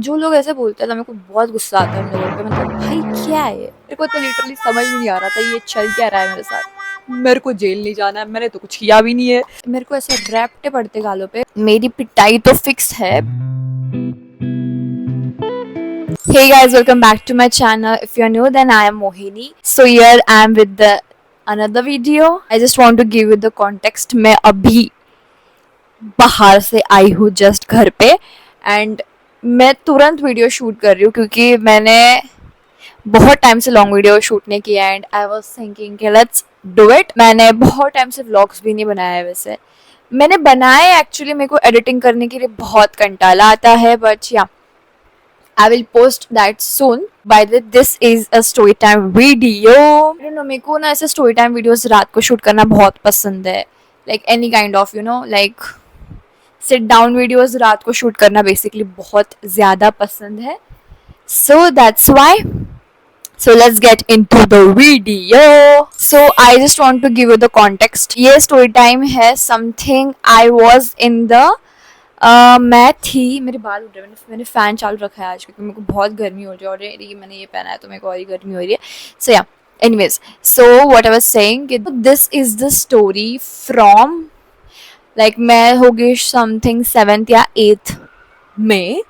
जो लोग ऐसे बोलते हैं ना, मेरे को बहुत गुस्सा आता है उन लोगों पे। मतलब भाई क्या है ये? मेरे को तो लिटरली समझ में नहीं आ रहा था ये चल क्या रहा है मेरे साथ। मेरे को जेल नहीं जाना है, मैंने तो कुछ किया भी नहीं है। मेरे को ऐसे रैपटे पड़ते गालों पे, मेरी पिटाई तो फिक्स है। Hey guys, welcome back to my channel. If you're new, then I am Mohini. So here I am with the another video. I just want to give you the context. मैं अभी बाहर से आई हूँ just घर पे, and मैं तुरंत video shoot कर रही हूँ क्योंकि मैंने बहुत टाइम से लॉन्ग वीडियो शूट नहीं किया एंड आई वाज थिंकिंग कि लेट्स डू इट। मैंने बहुत टाइम से व्लॉग्स भी नहीं बनाया है। वैसे मैंने बनाए एक्चुअली, मेरे को एडिटिंग करने के लिए बहुत कंटाला आता है, बट या I will post that soon. By the way, this is a story time video. I don't know, मेरे को ना ऐसे story time videos रात को शूट करना बहुत पसंद है. Like any kind of, you know, like sit down videos रात को शूट करना basically बहुत ज़्यादा पसंद है. So that's why. So let's get into the video. So I just want to give you the context. ये story time है something I was in the मैं थी, मेरे बाल उड़ रहे हैं, मैंने फ़ैन चालू रखा है आज क्योंकि मेरे को बहुत गर्मी हो रही है और ये मैंने ये पहना है तो मेरे को और ही गर्मी हो रही है। सो या anyways, so what I was saying, this is the story from like मैं हो गई समथिंग 7th या 8th में।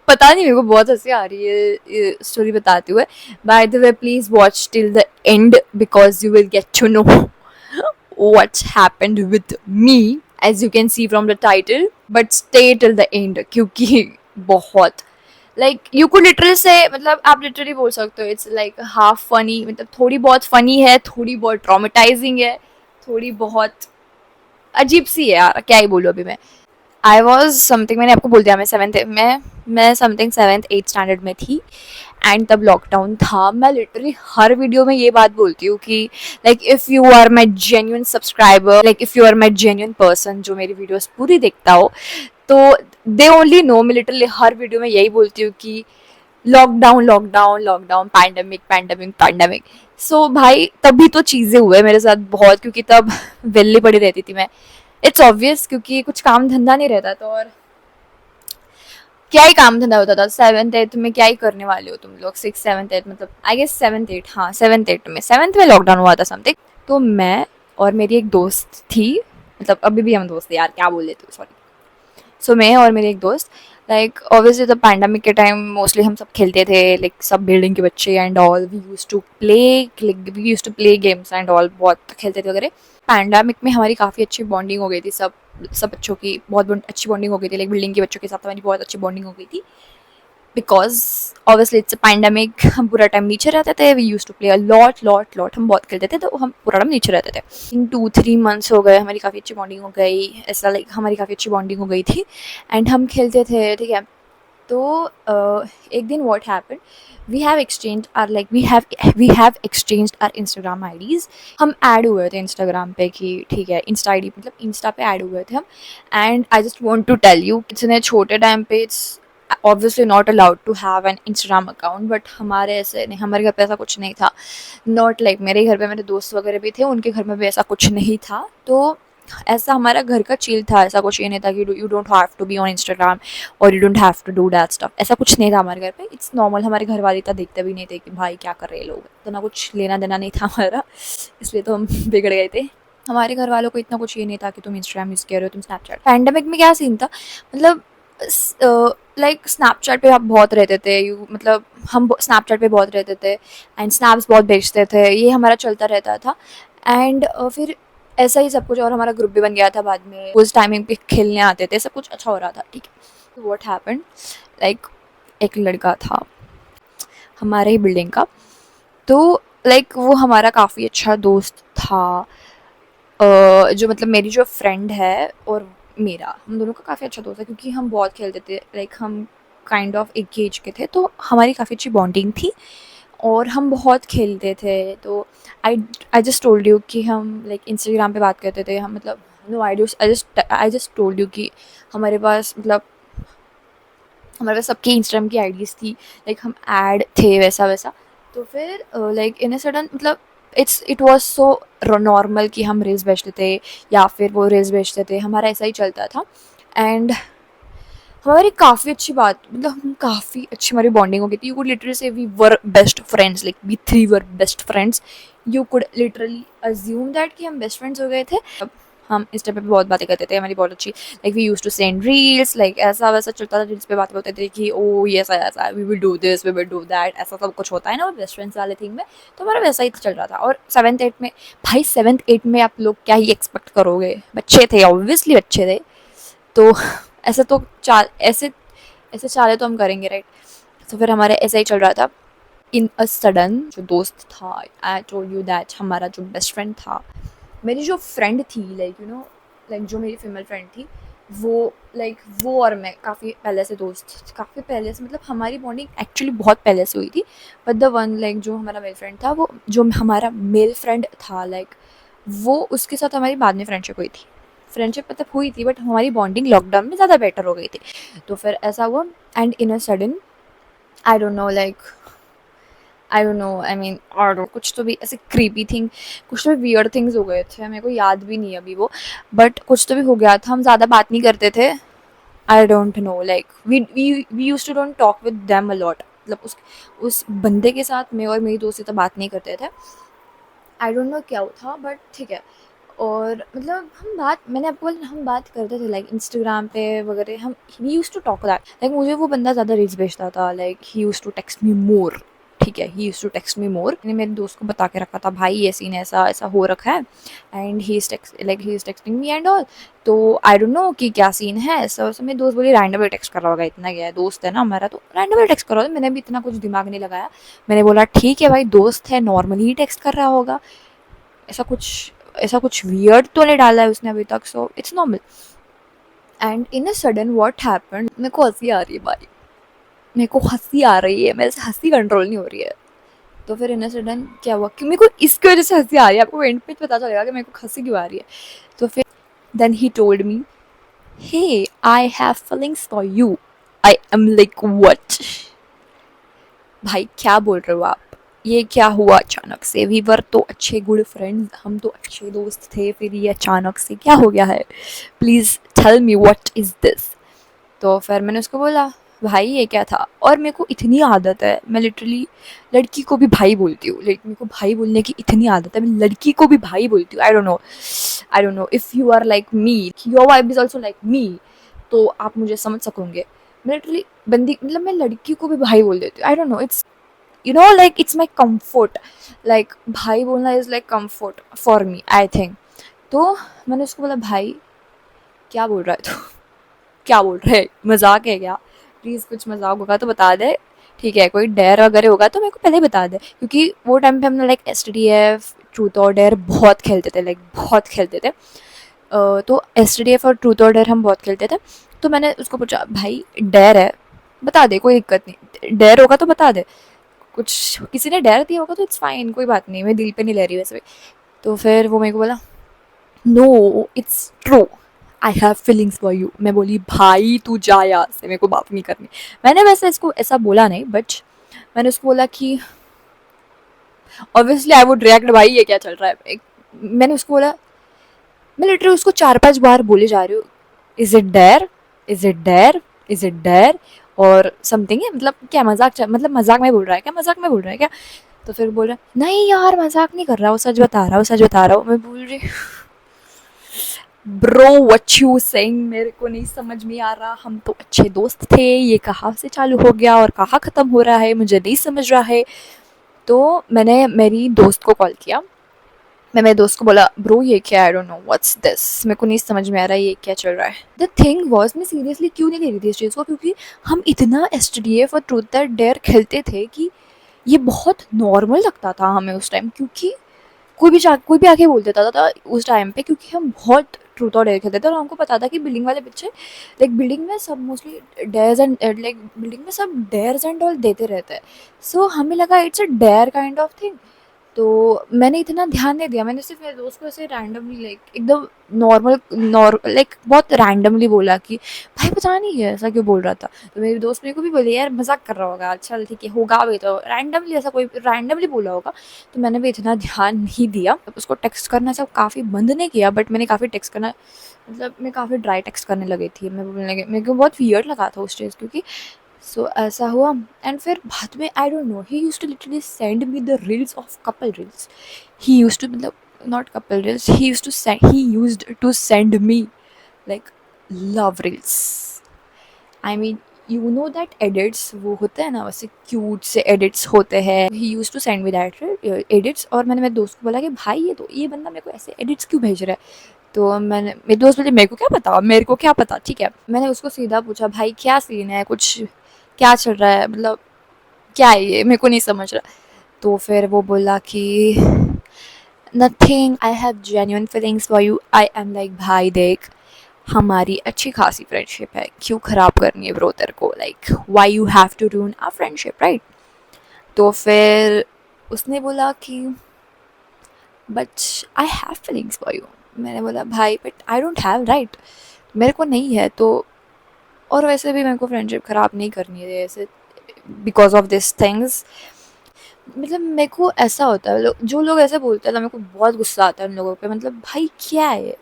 पता नहीं, मेरे को बहुत हंसी आ रही है ये स्टोरी बताते हुए। By the way, please watch till the end because you will get to know what's happened with me as you can see from the title, but stay till the end क्योंकि बहुत like you could literally say, मतलब आप literally बोल सकते हो it's like half funny, मतलब थोड़ी बहुत funny है, थोड़ी बहुत traumatizing है, थोड़ी बहुत अजीब सी है यार, क्या ही बोलूँ अभी मैं। आई वॉज समथिंग, मैंने आपको बोल दिया मैं सेवन्थ में, मैं समथिंग 7th 8th स्टैंडर्ड में थी एंड तब लॉकडाउन था। मैं लिटरली हर वीडियो में ये बात बोलती हूँ कि like if you are my genuine subscriber, like if you are my genuine person जो मेरी वीडियोस पूरी देखता हो, तो दे ओनली नो। मैं लिटरली हर वीडियो में यही बोलती हूँ कि lockdown lockdown lockdown, pandemic pandemic pandemic. So भाई तभी तो चीज़ें हुए मेरे साथ बहुत, क्योंकि तब वेली पड़ी रहती थी मैं। इट्स ऑब्वियस क्योंकि कुछ काम धंधा नहीं रहता था, और क्या ही काम धंधा होता था 7th 8th में, क्या ही करने वाले हो तुम लोग 6th 7th 8th, मतलब आई गेस 7th 8th, हाँ 7th 8th में, 7th में लॉकडाउन हुआ था समथिंग। तो मैं और मेरी एक दोस्त थी, मतलब अभी भी हम दोस्त थे यार, क्या बोल लेते हो, सॉरी। सो मैं और मेरे एक दोस्त, लाइक ऑब्वियसली द पैंडमिक के टाइम मोस्टली हम सब खेलते थे, लाइक सब बिल्डिंग के बच्चे and all, we use to play games and all, बहुत खेलते थे वगैरह। पैंडमिक में हमारी काफ़ी अच्छी बॉन्डिंग हो गई थी, सब बच्चों की बहुत अच्छी बॉन्डिंग हो गई थी, लाइक बिल्डिंग के बच्चों के साथ हमारी बहुत अच्छी बॉन्डिंग हो गई थी because obviously it's a pandemic. हम पूरा टाइम नीचे रहते थे, we use to play a lot, हम बहुत खेलते थे तो हम पूरा टाइम नीचे रहते थे। इन 2-3 मंथ्स हो गए, हमारी काफ़ी अच्छी बॉन्डिंग हो गई, ऐसा लाइक हमारी काफ़ी अच्छी बॉन्डिंग हो गई थी एंड हम खेलते थे, ठीक है। तो एक दिन what happened, we have exchanged our Instagram IDs. हम ऐड हुए थे इंस्टाग्राम पे कि ठीक है, इंस्टा आईडी मतलब इंस्टा पे ऐड हुए थे हम। And I just want to tell you, इतने छोटे टाइम पे it's obviously not allowed to have an Instagram account, but हमारे ऐसे नहीं, हमारे घर पे ऐसा कुछ नहीं था। नॉट लाइक मेरे घर पे मेरे दोस्त वगैरह भी थे, उनके घर में भी ऐसा कुछ नहीं था। तो ऐसा हमारा घर का चिल था, ऐसा कुछ ये नहीं था कि you don't have to be on Instagram और you don't have to do that stuff, ऐसा कुछ नहीं था हमारे घर पे। इट्स नॉर्मल, हमारे घर वाले इतना देखते भी नहीं थे कि भाई क्या कर रहे हैं लोग, इतना कुछ लेना देना नहीं था हमारा, इसलिए तो हम बिगड़ गए थे। हमारे घर वालों को इतना कुछ ये नहीं था कि तुम इंस्टाग्राम यूज़ कर रहे हो, तुम स्नैपचैट। पैंडेमिक में क्या सीन था, मतलब लाइक स्नैपचैट पे आप बहुत रहते थे, मतलब हम स्नैपचैट पे बहुत रहते थे एंड स्नैप्स बहुत भेजते थे, ये हमारा चलता रहता था। एंड फिर ऐसा ही सब कुछ, और हमारा ग्रुप भी बन गया था बाद में, उस टाइमिंग पे खेलने आते थे, सब कुछ अच्छा हो रहा था, ठीक है। तो व्हाट हैपेंड, लाइक एक लड़का था हमारे ही बिल्डिंग का, तो लाइक वो हमारा काफ़ी अच्छा दोस्त था, जो मतलब मेरी जो फ्रेंड है और मेरा, हम दोनों का काफ़ी अच्छा दोस्त है क्योंकि हम बहुत खेलते थे, लाइक हम काइंड ऑफ एक ही एज के थे, तो हमारी काफ़ी अच्छी बॉन्डिंग थी और हम बहुत खेलते थे। तो आई आई जस्ट टोल्ड यू कि हम लाइक इंस्टाग्राम पे बात करते थे, हम मतलब no I just told you कि हमारे पास मतलब हमारे पास सबकी इंस्टाग्राम की आईडीज़ थी, लाइक हम ऐड थे वैसा वैसा। तो फिर लाइक इन अ सडन, मतलब इट वॉज सो नॉर्मल कि हम रील्स भेजते थे या फिर वो रील्स भेजते थे, हमारा ऐसा ही चलता था। एंड हमारी काफ़ी अच्छी बात, मतलब हम काफ़ी अच्छी हमारी बॉन्डिंग हो गई थी. You could literally say we were best friends, like we three were best friends. You could literally assume that कि हम बेस्ट फ्रेंड्स हो गए थे. अब हम इस टाइप पे बहुत बातें करते थे, हमारी बहुत अच्छी, like we use to send reels, like ऐसा वैसा चलता था, रील्स पे बातें बोलते थे कि ओ ये ऐसा ऐसा we will do this, we will do that, ऐसा सब कुछ होता है ना बेस्ट फ्रेंड्स वाले थिंग में. तो हमारा वैसा ही चल रहा था. और 7th 8th में, भाई 7th 8th में आप लोग क्या ही एक्सपेक्ट करोगे, बच्चे थे, ऑब्वियसली बच्चे थे. तो ऐसे तो चाल ऐसे ऐसे चाले तो हम करेंगे, राइट. तो फिर हमारे ऐसा ही चल रहा था. इन अ सडन जो दोस्त था, आई टोल्ड यू दैट हमारा जो बेस्ट फ्रेंड था, मेरी जो फ्रेंड थी, लाइक यू नो, लाइक जो मेरी फीमेल फ्रेंड थी, वो लाइक वो और मैं काफ़ी पहले से दोस्त, काफ़ी पहले से, मतलब हमारी बॉन्डिंग एक्चुअली बहुत पहले से हुई थी. बट द वन, लाइक जो हमारा मेल फ्रेंड था, वो जो हमारा मेल फ्रेंड था, लाइक वो उसके साथ हमारी बाद में फ्रेंडशिप हुई थी. फ्रेंडशिप मतलब हुई थी, बट हमारी बॉन्डिंग लॉकडाउन में ज़्यादा बेटर हो गई थी. तो फिर ऐसा हुआ. And in a sudden, I don't know, like I don't no, I mean और कुछ तो भी ऐसे क्रीपी थिंग, कुछ तो भी वियर्ड थिंग्स हो गए थे, मेरे को याद भी नहीं अभी वो, बट कुछ तो भी हो गया था. हम ज़्यादा बात नहीं करते थे. I don't know, like we use to don't talk with them a lot. मतलब उस बंदे के साथ मैं और मेरी दोस्ती तो बात नहीं करते थे. आई डोंट नो क्या था, बट ठीक है. और मतलब हम बात, मैंने आपको बोला हम बात करते थे लाइक इंस्टाग्राम पे वगैरह. हम we use to talk that, like मुझे वो बंदा ज़्यादा रील्स भेजता था, like he use to text me more. ठीक है, he use to text me more. मैंने मेरे दोस्त को बता के रखा था, भाई ये सीन ऐसा ऐसा हो रखा है, and he is texting me and all. तो आई डोंट नो कि क्या सीन है. ऐसा वैसा मेरी दोस्त बोली रैंडमली टेक्स्ट कर रहा होगा, इतना क्या है, दोस्त है ना हमारा, तो रैंडमली टेक्स्ट कर रहा होगा. मैंने भी इतना कुछ दिमाग नहीं लगाया. मैंने बोला ठीक है भाई, दोस्त है, नॉर्मली ही टेक्स्ट कर रहा होगा, ऐसा कुछ वियर्ड तो नहीं डाला है उसने अभी तक, so it's normal. And in a sudden what happened, मेरे को हंसी आ रही है भाई, मेरे को हंसी आ रही है, मेरे से हंसी कंट्रोल नहीं हो रही है. तो फिर इन अ सडन क्या हुआ कि मेरे को इसकी वजह से हंसी आ रही है, आपको एंड पे पता चलेगा कि मेरे को हंसी क्यों आ रही है. तो फिर then he told me, hey I have feelings for you. I am like what, भाई क्या बोल रहे हो आप, ये क्या हुआ अचानक से, वी वर तो अच्छे गुड फ्रेंड्स, हम तो अच्छे दोस्त थे, फिर ये अचानक से क्या हो गया है, please tell me what is this. तो फिर मैंने उसको बोला, भाई ये क्या था. और मेरे को इतनी आदत है, मैं लिटरली लड़की को भी भाई बोलती हूँ, लाइक मेरे को भाई बोलने की इतनी आदत है, मैं लड़की को भी भाई बोलती हूँ. I don't know if you are like me, your wife is also like me, तो आप मुझे समझ सकोगे. मैं लिटरली बंदी, मतलब मैं लड़की को भी भाई बोल देती हूँ. I don't no, it's you know like it's my comfort, like भाई बोलना is like comfort for me, I think. तो मैंने उसको बोला, भाई क्या बोल रहा है तू, क्या बोल रहा है, मजाक है क्या, प्लीज़ कुछ मजाक होगा तो बता दे, ठीक है, कोई डेयर वगैरह होगा तो मेरे को पहले बता दे. क्योंकि वो टाइम पे हमने लाइक STDF ट्रूथ और डेयर बहुत खेलते थे, लाइक बहुत खेलते थे. तो STDF और ट्रूथ और डेयर हम बहुत खेलते थे. तो मैंने उसको पूछा, भाई डेयर है, बता दे, कोई दिक्कत नहीं, डेयर होगा तो बता दे, कुछ किसी ने डर दिया होगा तो इट्स फाइन, कोई बात नहीं, मैं दिल पे नहीं ले रही वैसे भी. तो फिर वो मेरे को बोला, no it's true, I have feelings for you. मैं बोली, भाई तू जा यहाँ से, मेरे को बात नहीं करनी. मैंने वैसे इसको ऐसा बोला नहीं, बट मैंने उसको बोला कि ऑब्वियसली आई वुड रिएक्ट, भाई ये क्या चल रहा है. मैंने उसको बोला, मैं लिटरली उसको 4 5 बार बोले जा रही हूँ, is it dare, is it dare, is it dare, और समथिंग है, मतलब क्या मजाक, मतलब मजाक में बोल रहा है क्या, मजाक में बोल रहा है क्या. तो फिर बोल रहा, नहीं यार मजाक नहीं कर रहा, वो सच बता रहा, वो सच बता रहा हूँ. मैं बोल रही, ब्रो व्हाट यू सेइंग, मेरे को नहीं समझ में आ रहा, हम तो अच्छे दोस्त थे, ये कहाँ से चालू हो गया और कहाँ ख़त्म हो रहा है, मुझे नहीं समझ रहा है. तो मैंने मेरी दोस्त को कॉल किया. मैं मेरे दोस्त को बोला, ब्रो ये क्या, आई डोंट नो व्हाट्स दिस, मेरे को नहीं समझ में आ रहा है ये क्या चल रहा है. द थिंग वॉज, मैं सीरियसली क्यों नहीं ले रही थी इस चीज़ को, क्योंकि हम इतना STDF और ट्रूथ और डेयर खेलते थे कि ये बहुत नॉर्मल लगता था हमें उस टाइम. क्योंकि कोई भी आके बोल देता था उस टाइम पे, क्योंकि हम बहुत ट्रूथ और डेयर खेलते थे, और हमको पता था कि बिल्डिंग वाले बच्चे, लाइक बिल्डिंग में सब mostly dares and, like building में सब डेयर्स एंड ऑल देते रहते हैं. सो हमें लगा it's a dare kind of thing. तो मैंने इतना ध्यान नहीं दिया, मैंने सिर्फ मेरे दोस्त को ऐसे रैंडमली लाइक एकदम नॉर्मल लाइक बहुत रैंडमली बोला कि भाई पता नहीं है ऐसा क्यों बोल रहा था। तो मेरे दोस्त मेरे को भी बोले यार मजाक कर रहा होगा, अच्छा ठीक है होगा भी, तो रैंडमली ऐसा कोई रैंडमली बोला होगा। तो मैंने भी इतना ध्यान नहीं दिया, उसको टेक्स्ट करना सब काफ़ी बंद नहीं किया, बट मैंने काफ़ी टेक्स्ट करना, मतलब मैं काफ़ी ड्राई टेक्स्ट करने लगी थी, मैं बोलने लगी, मेरे को बहुत वियर्ड लगा था उस चीज़, क्योंकि सो ऐसा हुआ। एंड फिर बाद में I don't know, he used to literally send me the reels of couple reels. He used to, मतलब not couple reels, he used to send me like love reels. I mean you know that edits वो होते हैं ना, वैसे cute से edits होते हैं, he use to send me that edits. और मैंने मेरे दोस्त को बोला कि भाई ये बंदा मेरे को ऐसे एडिट्स क्यों भेज रहा है। तो मैंने, मेरे दोस्त बोले मेरे को क्या पता, मेरे को क्या पता, ठीक है। मैंने उसको सीधा पूछा भाई क्या सीन है, कुछ क्या चल रहा है, मतलब क्या है ये, मेरे को नहीं समझ रहा। तो फिर वो बोला कि nothing, I have genuine feelings for you. I am like भाई देख, हमारी अच्छी खासी फ्रेंडशिप है, क्यों खराब करनी है ब्रो तेरे को, like why you have to ruin our friendship right. तो फिर उसने बोला कि but I have feelings for you. मैंने बोला भाई but I don't have right, मेरे को नहीं है तो, और वैसे भी मेरे को फ्रेंडशिप ख़राब नहीं करनी है ऐसे बिकॉज ऑफ दिस थिंग्स। मतलब मेरे को ऐसा होता है, जो लोग ऐसे बोलते हैं ना, मेरे को बहुत गुस्सा आता है उन लोगों पे, मतलब भाई क्या है,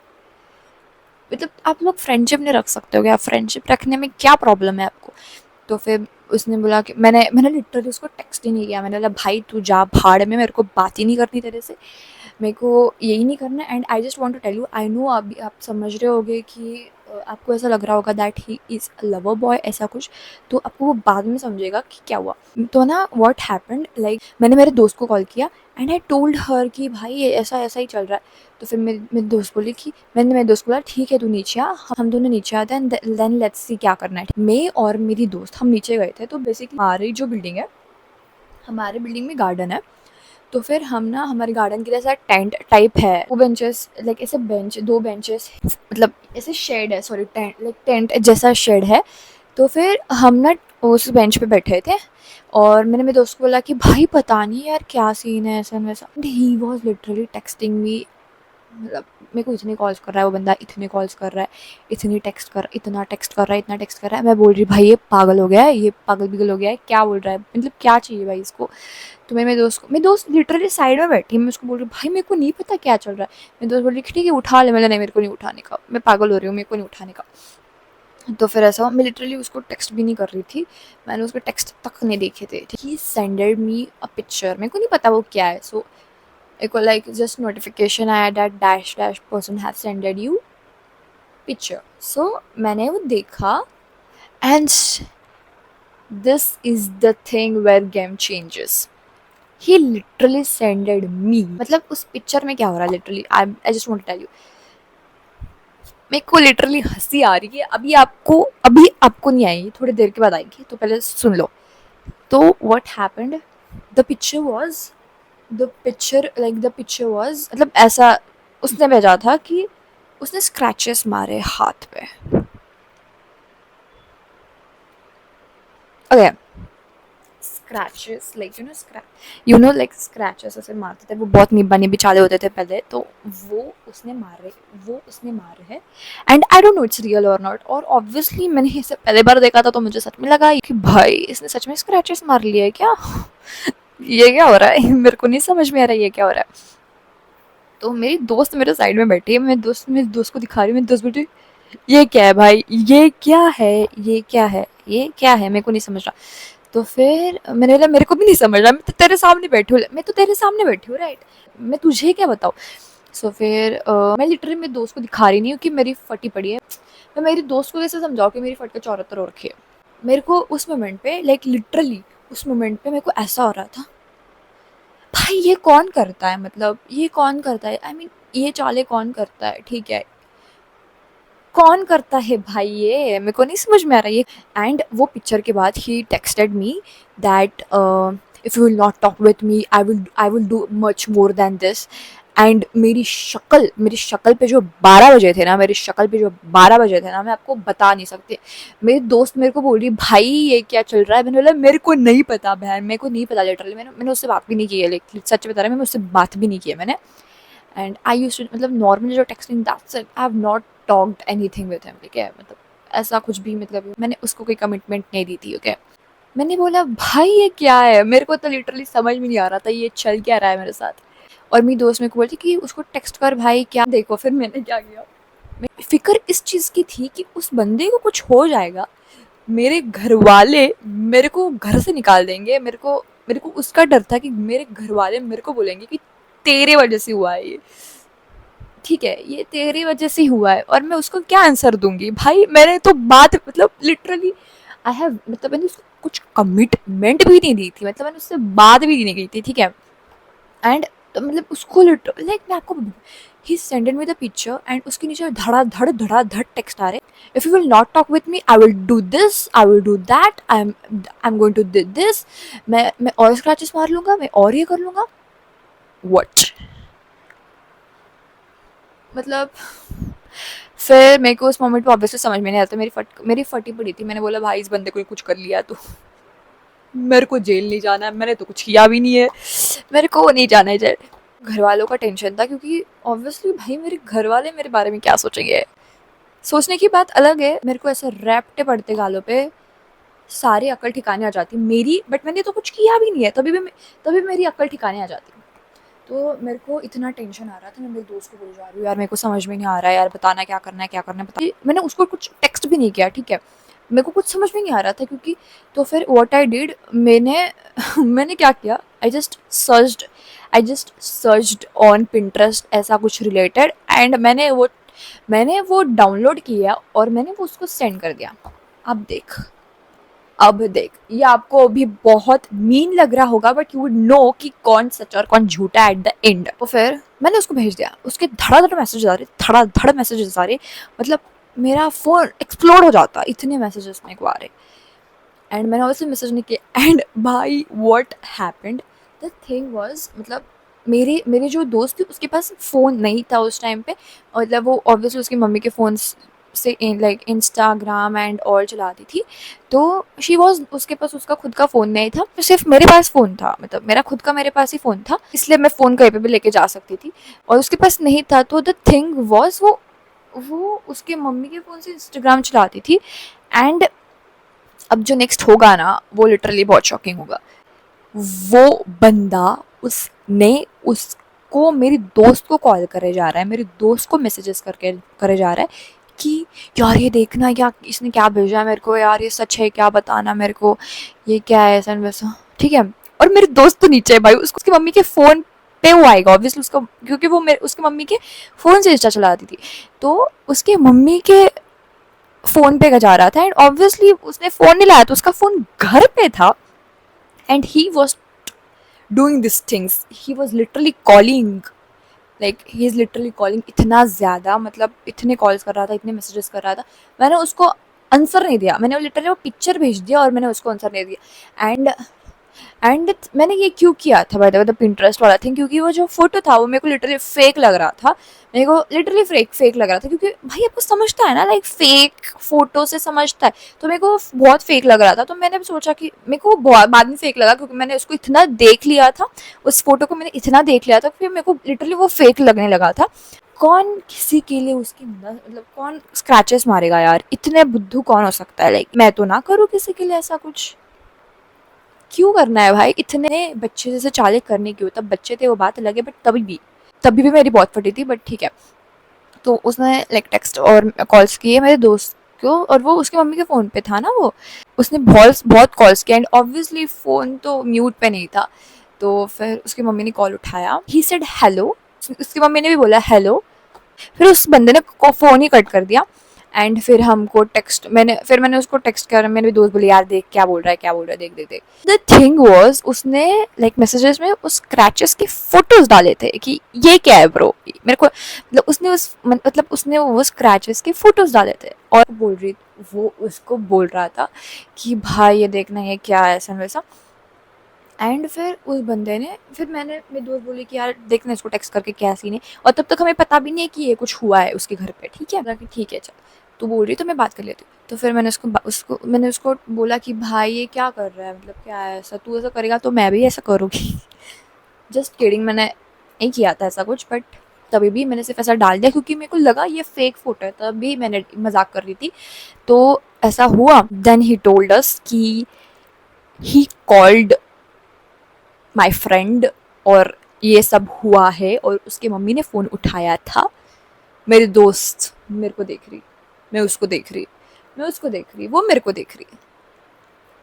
मतलब आप लोग फ्रेंडशिप नहीं रख सकते हो क्या, फ्रेंडशिप रखने में क्या प्रॉब्लम है आपको। तो फिर उसने बोला कि मैंने लिटरली उसको टेक्स्ट ही नहीं किया, मैंने बोला भाई तू जा भाड़ में, मेरे को बात ही नहीं करनी तेरे से, मेरे को यही नहीं करना। And I just want to tell you, I know अभी आप समझ रहे होगे कि आपको ऐसा लग रहा होगा that he is a lover boy ऐसा कुछ, तो आपको वो बाद में समझेगा कि क्या हुआ। तो ना व्हाट हैपेंड, लाइक मैंने मेरे दोस्त को कॉल किया एंड आई टोल्ड हर कि भाई ये ऐसा ऐसा ही चल रहा है। तो फिर मेरे दोस्त बोली कि, मैंने मेरे दोस्त को बोला ठीक है तू नीचे आ, हम दोनों नीचे आते हैं देन लेट्स सी क्या करना है। मैं और मेरी दोस्त हम नीचे गए थे, तो बेसिकली हमारी जो बिल्डिंग है, हमारे बिल्डिंग में गार्डन है। तो फिर हम ना, हमारे गार्डन के लिए ऐसा टेंट टाइप है, वो बेंचेस लाइक ऐसे बेंच, दो बेंचेस, मतलब ऐसे शेड है, सॉरी टेंट लाइक टेंट जैसा शेड है। तो फिर हम ना उस बेंच पे बैठे थे, और मैंने मेरे दोस्त को बोला कि भाई पता नहीं यार क्या सीन है ऐसा वैसा। He was literally texting me, मतलब मेरे को इतने कॉल्स कर रहा है वो बंदा, इतने कॉल्स कर रहा है, इतना टेक्स्ट कर रहा है, इतना टेक्स्ट कर रहा है। मैं बोल रही भाई ये पागल हो गया है, ये पागल बिगल हो गया है, क्या बोल रहा है, मतलब क्या चाहिए भाई इसको। तो मैं मेरे दोस्त लिटरली साइड में बैठी, मैं उसको बोल रही हूँ भाई मेरे को नहीं पता क्या चल रहा है। मेरे दोस्त बोल रही ठीक है उठा ले, मैंने नहीं मेरे को नहीं उठाने का, मैं पागल हो रही हूँ, मेरे को नहीं उठाने का। तो फिर ऐसा मैं लिटरली उसको टेक्स्ट भी नहीं कर रही थी, मैंने उसके टेक्स्ट तक नहीं देखे थे। ही सेंडेड मी अ पिक्चर, मेरे को नहीं पता वो क्या है। सो एक लाइक जस्ट नोटिफिकेशन आया that dash dash person have sended you picture. So मैंने वो देखा and this is the thing where game changes. He literally sended me, मतलब उस पिक्चर में क्या हो रहा है literally, I just want to tell you. मेरे को लिटरली हंसी आ रही है, अभी आपको नहीं आएगी, थोड़ी देर के बाद आएगी, तो पहले सुन लो। तो what happened, the picture was the picture was, मतलब ऐसा उसने भेजा था कि उसने स्क्रैचेस मारे हाथ पे। Okay, scratches like you know like scratches ऐसे मारते थे, वो बहुत निब्बा निब्बी चाले होते थे पहले, तो वो उसने मारे हैं। And I don't no it's real और नॉट, और ऑब्वियसली मैंने इसे पहले बार देखा था तो मुझे सच में लगा कि भाई इसने सच में स्क्रैचेस मार लिए है क्या। ये क्या हो रहा है, मेरे को नहीं समझ में आ रहा है ये क्या हो रहा है। तो मेरी दोस्त मेरे साइड में बैठी है, मेरे दोस्त को दिखा रही हूँ, मेरी दोस्त बोलती ये क्या है भाई, ये क्या है, ये क्या है, ये क्या है, मेरे को नहीं समझ रहा। तो फिर मैंने बोला मेरे को भी नहीं समझ रहा, मैं तो तेरे सामने बैठी हूँ, मैं तो तेरे सामने बैठी हूँ राइट, मैं तुझे क्या बताऊँ। सो फिर मैं लिटरली मेरे दोस्त को दिखा रही नहीं हूँ कि मेरी फटी पड़ी है, मैं मेरी दोस्त को कैसे समझाऊँ कि मेरी फट के चौहत्तर हो रखी है। मेरे को उस मोमेंट पे लाइक लिटरली उस मोमेंट पे मेरे को ऐसा हो रहा था भाई ये कौन करता है, मतलब ये कौन करता है, आई मीन ये चाले कौन करता है, ठीक है कौन करता है भाई, ये मेरे को नहीं समझ में आ रहा है ये। एंड वो पिक्चर के बाद he texted me that if you will not talk with me I will do much more than this. And मेरी शक्ल पे जो 12 बजे थे ना, मेरी शक्ल पे जो 12 बजे थे ना, मैं आपको बता नहीं सकती। मेरी दोस्त मेरे को बोल रही, भाई ये क्या चल रहा है? मैंने बोला मेरे को नहीं पता बहन, मेरे को नहीं पता लिटरली। मैंने उससे बात भी नहीं की है, लेकिन सच बता रहा है, मैं उससे बात भी नहीं की है मैंने। एंड आई यूज टू, मतलब नॉर्मली जो texting, that's it, I have not talked anything with him, ठीक है? मतलब ऐसा कुछ भी, मतलब मैंने उसको कोई कमिटमेंट नहीं दी थी, ओके? मैंने बोला भाई ये क्या है? मेरे को तो लिटरली समझ में नहीं आ रहा था ये चल क्या रहा है मेरे साथ। और मेरी दोस्त मेरे को बोलती कि उसको टेक्स्ट कर भाई, क्या देखो। फिर मैंने क्या किया, फिक्र इस चीज़ की थी कि उस बंदे को कुछ हो जाएगा, मेरे घर वाले मेरे को घर से निकाल देंगे, मेरे को उसका डर था कि मेरे घर वाले मेरे को बोलेंगे कि तेरे वजह से हुआ है ये, ठीक है, ये तेरी वजह से हुआ है। और मैं उसको क्या आंसर दूंगी भाई? मैंने तो बात, मतलब लिटरली आई हैव, मतलब मैंने उसको कुछ कमिटमेंट भी नहीं दी थी, मतलब मैंने उससे बात भी नहीं की थी, ठीक है? एंड तो मतलब उसको लाइक मैं आपको, he sended me the picture and उसके नीचे धड़ा धड़ टेक्स्ट आ रहे, if you will not talk with me I will do this, I will do that, I am going to this, मैं और स्क्रैचेस मार लूंगा, मैं और ये कर लूंगा। व्हाट? मतलब फिर मेरे को उस मोमेंट पे ऑब्वियसली समझ में नहीं आता, मेरी फटी पड़ी थी। मैंने बोला भाई इस बंदे को कुछ कर लिया तो मेरे को जेल नहीं जाना है, मैंने तो कुछ किया भी नहीं है, मेरे को नहीं जाना है जेल। घर वालों का टेंशन था, क्योंकि ऑब्वियसली भाई मेरे घर वाले मेरे बारे में क्या सोचेंगे, सोचने की बात अलग है। मेरे को ऐसे रैपटे पड़ते गालों पे, सारी अकल ठिकाने आ जाती मेरी, बट मैंने तो कुछ किया भी नहीं है, तभी मेरी अकल ठिकाने आ जाती। तो मेरे को इतना टेंशन आ रहा था, मैं मेरे दोस्त को बोल जा रही हूँ यार मेरे को समझ में नहीं आ रहा है यार, बताना क्या करना है, क्या करना है बता। मैंने उसको कुछ टेक्स्ट भी नहीं किया, ठीक है? मेरे को कुछ समझ में नहीं आ रहा था, क्योंकि तो फिर व्हाट आई डिड, मैंने मैंने क्या किया, I just searched on Pinterest ऐसा कुछ रिलेटेड, एंड मैंने वो डाउनलोड किया और मैंने वो उसको सेंड कर दिया। अब देख ये आपको अभी बहुत मीन लग रहा होगा, बट यू वुड नो कि कौन सच और कौन झूठा एट द एंड। तो फिर मैंने उसको भेज दिया, उसके धड़ाधड़ मैसेज आ रहे, धड़ाधड़ मैसेजेस आ रहे, मतलब मेरा फोन एक्सप्लोड हो जाता, इतने मैसेजेस मेरे को आ रहे। एंड मैंने ऑब्वियसली मैसेज नहीं किया, एंड भाई what happened, the thing was, मतलब मेरे जो दोस्त थी उसके पास फ़ोन नहीं था उस टाइम पे, मतलब वो ऑब्वियसली उसकी मम्मी के फ़ोन से लाइक इंस्टाग्राम एंड ऑल चलाती थी। तो शी वॉज, उसके पास उसका खुद का फ़ोन नहीं था, तो सिर्फ मेरे पास फ़ोन था, मतलब मेरा खुद का मेरे पास ही फ़ोन था, इसलिए मैं फ़ोन कहीं पे भी लेके जा सकती थी। और उसके पास नहीं था, तो द थिंग वॉज, वो उसके मम्मी के फ़ोन से इंस्टाग्राम चलाती थी। एंड अब जो नेक्स्ट होगा ना वो लिटरली बहुत शॉकिंग होगा। वो बंदा, उसने उसको, मेरी दोस्त को कॉल करे जा रहा है, मेरी दोस्त को मैसेजेस करके करे जा रहा है कि यार ये देखना, क्या इसने क्या भेजा है मेरे को, यार ये सच है क्या, बताना मेरे को, ये क्या है, ऐसा वैसा, ठीक है? और मेरी दोस्त तो नीचे है भाई, उसको उसकी मम्मी के फ़ोन पे वो आएगा ऑब्वियसली उसका, क्योंकि वो मेरे उसकी मम्मी के फ़ोन से इंस्टा चलाती थी, तो उसके मम्मी के फ़ोन पे का जा रहा था। एंड ऑब्वियसली उसने फ़ोन नहीं लाया, तो उसका फ़ोन घर पे था, and he was doing this things, he was literally calling, like he is literally calling इतना ज़्यादा, मतलब इतने कॉल्स कर रहा था, इतने मैसेजेस कर रहा था। मैंने उसको आंसर नहीं दिया, मैंने लिटरली वो पिक्चर भेज दिया और मैंने उसको आंसर नहीं दिया। एंड मैंने ये क्यों किया था bye the way, the Pinterest वाला थिंग, क्योंकि वो जो फोटो था वो मेरे को लिटरली फेक लग रहा था, मेरे को लिटरली फेक लग रहा था, क्योंकि भाई आपको समझता है ना, लाइक फेक फोटो से समझता है, तो मेरे को बहुत फेक लग रहा था। तो मैंने सोचा कि मेरे को बाद में फेक लगा, क्योंकि मैंने उसको इतना देख लिया था, उस फोटो को मैंने इतना देख लिया था, फिर मेरे को लिटरली वो फेक लगने लगा था। कौन किसी के लिए उसकी, मतलब कौन स्क्रैचेस मारेगा यार, इतने बुद्धू कौन हो सकता है? लाइक मैं तो ना करूँ किसी के लिए ऐसा कुछ, क्यों करना है भाई? इतने बच्चे जैसे चाले करने क्यों? तब बच्चे थे वो बात अलग है, बट तभी भी मेरी बहुत फटी थी, बट ठीक है। तो उसने लाइक टेक्स्ट और कॉल्स किए मेरे दोस्त को, और वो उसकी मम्मी के फ़ोन पे था ना, वो उसने बहुत बहुत कॉल्स किए, एंड ऑब्वियसली फ़ोन तो म्यूट पे नहीं था। तो फिर उसकी मम्मी ने कॉल उठाया, ही सेड हेलो, उसकी मम्मी ने भी बोला हेलो, फिर उस बंदे ने फ़ोन ही कट कर दिया। एंड फिर हमको मैंने उसको टेक्स्ट किया, मेरे भी दोस्त बोले यार देख क्या बोल रहा है, क्या बोल रहा है, देख देख देख। द थिंग वॉज, उसने लाइक मैसेजेस में उस क्रैचेस के फोटोज डाले थे कि ये क्या है ब्रो, मेरे को, मतलब उसने वो स्क्रैचेस के फोटोज डाले थे, और वो उसको बोल रहा था कि भाई ये देखना, ये क्या है, ऐसा वैसा। एंड फिर उस बंदे ने, फिर मेरी दोस्त बोली कि यार देखना इसको टेक्स्ट करके क्या सीन है, और तब तक हमें पता भी नहीं है कि ये कुछ हुआ है उसके घर पे, ठीक है। कि ठीक है चल, तू बोल रही तो मैं बात कर लेती हूँ। तो फिर मैंने उसको बोला कि भाई ये क्या कर रहा है, मतलब क्या है ऐसा, तू ऐसा करेगा तो मैं भी ऐसा करूँगी। जस्ट किडिंग, मैंने नहीं किया था ऐसा कुछ, बट तभी भी मैंने सिर्फ ऐसा डाल दिया क्योंकि मेरे को लगा ये फेक फोटो है, तभी मैंने मजाक कर रही थी। तो ऐसा हुआ, देन ही टोल्ड अस कि ही कॉल्ड माई फ्रेंड और ये सब हुआ है, और उसकी मम्मी ने फ़ोन उठाया था। मेरी दोस्त मेरे को देख रही, मैं उसको देख रही, मैं उसको देख रही, वो मेरे को देख रही।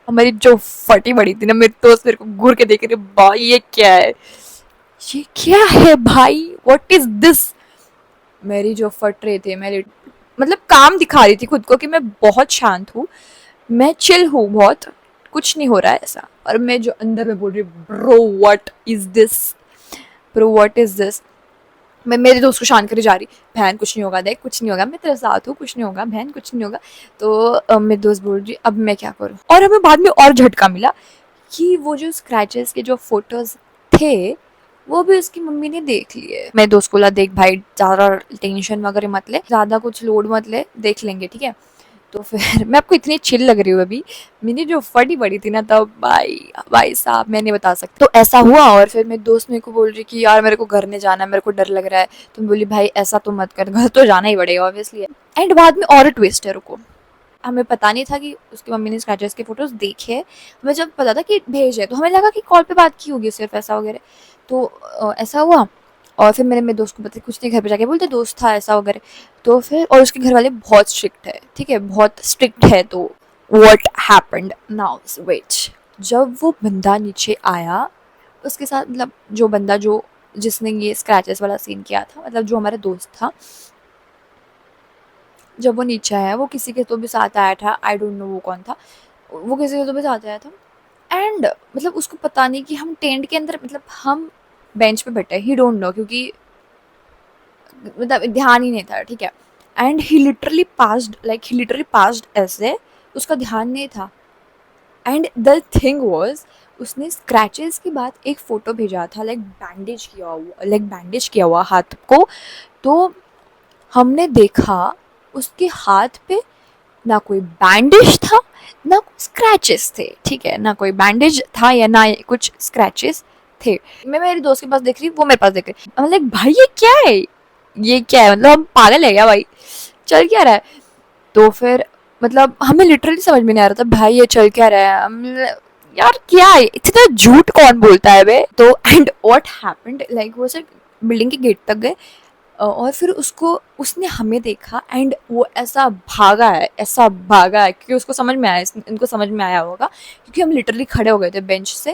हमारी जो फटी बड़ी थी ना, मेरी दोस्त मेरे को घूर के देख रही, भाई ये क्या है, ये क्या है भाई, व्हाट इज दिस। मेरी जो फट रहे थे, मेरी मतलब काम दिखा रही थी खुद को कि मैं बहुत शांत हूँ, मैं चिल हूँ बहुत, कुछ नहीं हो रहा है ऐसा, और मैं जो अंदर में बोल रही bro what is this, bro what is this. मैं मेरे दोस्त को शांत करे जा रही, बहन कुछ नहीं होगा, देख कुछ नहीं होगा, मैं तेरे साथ हूँ, कुछ नहीं होगा बहन, कुछ नहीं होगा। तो मेरी दोस्त बोल रही अब मैं क्या करूँ, और हमें बाद में और झटका मिला कि वो जो स्क्रैचेस के जो फोटोज थे वो भी उसकी मम्मी ने देख लिए। मैं दोस्त को बोला देख भाई ज़्यादा टेंशन वगैरह मत ले, ज़्यादा कुछ लोड मत ले, देख लेंगे ठीक है। तो फिर मैं आपको इतनी चिल लग रही हूँ अभी, मेरी जो फटी पड़ी थी ना तब, भाई भाई साहब मैं नहीं बता सकती। तो ऐसा हुआ, और फिर मेरी दोस्त मेरे को बोल रही कि यार मेरे को घर नहीं जाना, मेरे को डर लग रहा है। तो मैं बोली भाई ऐसा तो मत कर, घर तो जाना ही पड़ेगा ऑब्वियसली। एंड बाद में और ट्विस्ट है, रुको। हमें पता नहीं था कि उसकी मम्मी ने स्क्रैचेस के फोटोज देखे, हमें जब पता था कि भेज है तो हमें लगा कि कॉल पे बात की होगी सिर्फ ऐसा वगैरह। तो ऐसा हुआ, और फिर मैंने मेरे दोस्त को बताया, कुछ नहीं घर पे जाके बोलते दोस्त था ऐसा वगैरह। तो फिर, और उसके घर वाले बहुत स्ट्रिक्ट है, ठीक है, बहुत स्ट्रिक्ट है। तो व्हाट हैपेंड नाउ, वेट, जब वो बंदा नीचे आया उसके साथ, मतलब जो बंदा जो जिसने ये स्क्रैचेस वाला सीन किया था, मतलब जो हमारा दोस्त था, जब वो नीचे आया वो किसी के तो भी साथ आया था, आई डोंट नो वो कौन था, वो किसी के तो भी साथ आया था। एंड मतलब उसको पता नहीं कि हम टेंट के अंदर, मतलब हम बेंच पे बैठे, ही डोंट नो, क्योंकि मतलब ध्यान ही नहीं था, ठीक है। And he literally passed, like he literally passed ऐसे, उसका ध्यान नहीं था। एंड द थिंग वॉज, उसने स्क्रैचेस के बाद एक फ़ोटो भेजा था, लाइक बैंडेज किया हुआ हाथ को। तो हमने देखा उसके हाथ पे ना कोई बैंडेज था ना कोई स्क्रैचेस थे, ठीक है, ना कोई बैंडेज था या ना कुछ स्क्रैचेस थे। मैं मेरे दोस्त के पास देख रही, वो मेरे पास देख रही, मैं लाइक भाई ये क्या है, ये क्या है, मतलब हम पागल है क्या भाई, चल क्या रहा है। तो फिर मतलब हमें लिटरली समझ में नहीं आ रहा था भाई ये चल क्या रहा है, यार क्या है, इतना झूठ कौन बोलता है बे। तो एंड व्हाट हैपेंड, लाइक वो सिर्फ बिल्डिंग के गेट तक गए, और फिर उसको, उसने हमें देखा एंड वो ऐसा भागा है, ऐसा भागा है, क्योंकि उसको समझ में आया, इनको समझ में आया होगा, क्योंकि हम लिटरली खड़े हो गए थे बेंच से,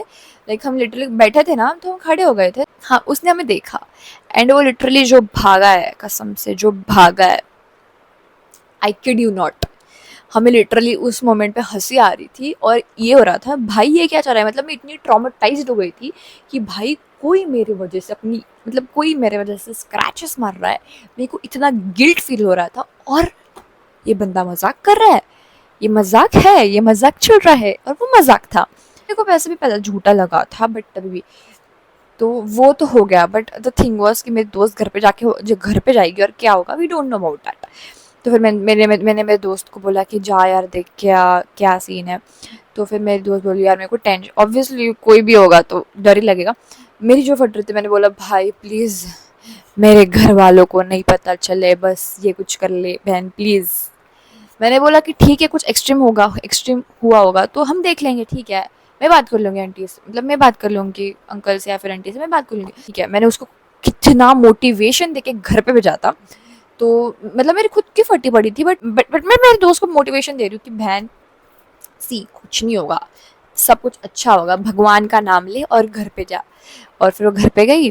लाइक हम लिटरली बैठे थे ना तो हम खड़े हो गए थे। हाँ उसने हमें देखा, एंड वो लिटरली जो भागा है, कसम से जो भागा है, आई किड यू नॉट, हमें लिटरली उस मोमेंट पे हंसी आ रही थी, और ये हो रहा था भाई ये क्या चल रहा है, मतलब मैं इतनी ट्रॉमेटाइज्ड हो गई थी कि भाई कोई मेरे वजह से अपनी, मतलब कोई मेरे वजह से स्क्रैचेस मार रहा है, मेरे को इतना गिल्ट फील हो रहा था, और ये बंदा मजाक कर रहा है, ये मजाक है, ये मजाक चल रहा है, और वो मजाक था। मेरे को वैसे भी पहले झूठा लगा था, बट तभी भी, तो वो तो हो गया, बट द थिंग वॉज कि मेरे दोस्त घर पे जाके, जो घर पे जाएगी और क्या होगा, we don't know about that. तो फिर मैंने मेरे दोस्त को बोला कि जा यार देख क्या क्या सीन है। तो फिर मेरी दोस्त बोली यार मेरे को टेंशन, ऑब्वियसली कोई भी होगा तो डर ही लगेगा। मेरी जो फट रही थी, मैंने बोला भाई प्लीज़ मेरे घर वालों को नहीं पता चले, बस ये कुछ कर ले बहन प्लीज़। मैंने बोला कि ठीक है कुछ एक्सट्रीम होगा, एक्सट्रीम हुआ होगा तो हम देख लेंगे, ठीक है, मैं बात कर लूँगी आंटी से, मतलब मैं बात कर लूँगी अंकल से या फिर आंटी से, मैं बात कर लूँगी, ठीक है। मैंने उसको कितना मोटिवेशन देके घर पे भेजा था। तो मतलब मेरी खुद की फटी पड़ी थी, बट मैं मेरे दोस्त को मोटिवेशन दे रही हूँ कि बहन सी कुछ नहीं होगा, सब कुछ अच्छा होगा, भगवान का नाम ले और घर पे जा। और फिर वो घर पे गई,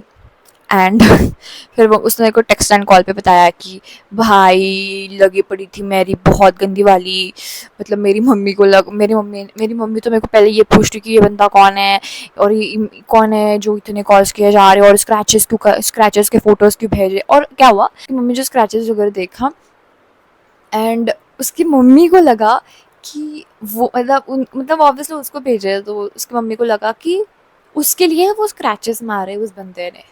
एंड फिर वो उसने को टेक्स्ट एंड कॉल पे बताया कि भाई लगी पड़ी थी मेरी बहुत गंदी वाली, मतलब मेरी मम्मी को मेरी मम्मी तो मेरे को पहले ये पूछ रही कि ये बंदा कौन है, और ये कौन है जो इतने कॉल्स किए जा रहे हैं, और स्क्रैचेस के फोटोज़ क्यों भेजे। और क्या हुआ कि मम्मी जो स्क्रैचेस वगैरह देखा, एंड उसकी मम्मी को लगा कि वो मतलब ऑब्वियसली उसको भेजे, तो उसकी मम्मी को लगा कि उसके लिए वो स्क्रैचेस मारे उस बंदे ने।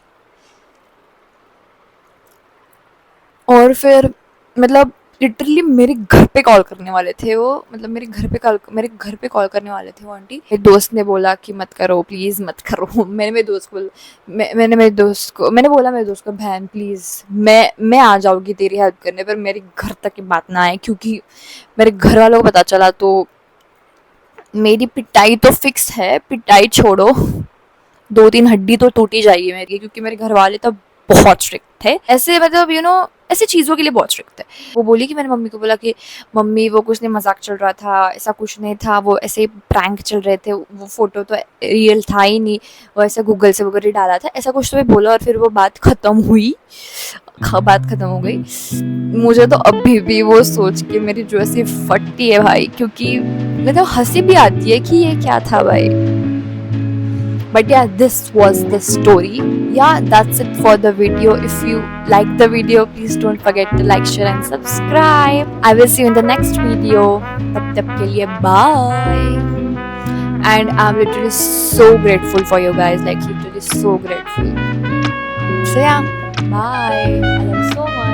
और फिर मतलब लिटरली मेरे घर पे कॉल करने वाले थे वो, मतलब मेरे घर पे कॉल करने वाले थे वो आंटी। मेरे दोस्त ने बोला कि मत करो प्लीज़ मत करो। मैंने मेरे दोस्त को मैंने मेरे दोस्त को मैंने बोला मेरे दोस्त को, बहन प्लीज़ मैं आ जाऊँगी तेरी हेल्प करने, पर मेरे घर तक ये बात ना आए, क्योंकि मेरे घर वालों को पता चला तो मेरी पिटाई तो फिक्स है। पिटाई छोड़ो, 2-3 हड्डी तो टूट ही जाएगी मेरी, क्योंकि मेरे घर वाले तब बहुत स्ट्रिक्ट थे। ऐसे मतलब ऐसी चीज़ों के लिए बहुत स्ट्रिक्ट थे। वो बोली कि मैंने मम्मी को बोला कि मम्मी वो कुछ नहीं, मज़ाक चल रहा था, ऐसा कुछ नहीं था, वो ऐसे ही प्रैंक चल रहे थे, वो फ़ोटो तो रियल था ही नहीं, वो ऐसे गूगल से वगैरह डाला था, ऐसा कुछ तो मैं बोला। और फिर वो बात ख़त्म हुई, बात ख़त्म हो गई। मुझे तो अभी भी वो सोच के मेरी जो ऐसी फटती है भाई, क्योंकि मतलब हँसी भी आती है कि ये क्या था भाई। But yeah, this was the story. Yeah, that's it for the video. If you like the video, please don't forget to like, share and subscribe. I will see you in the next video. Tab tak ke liye bye. And I'm literally so grateful for you guys, like literally so grateful. So yeah, bye. I love you so much.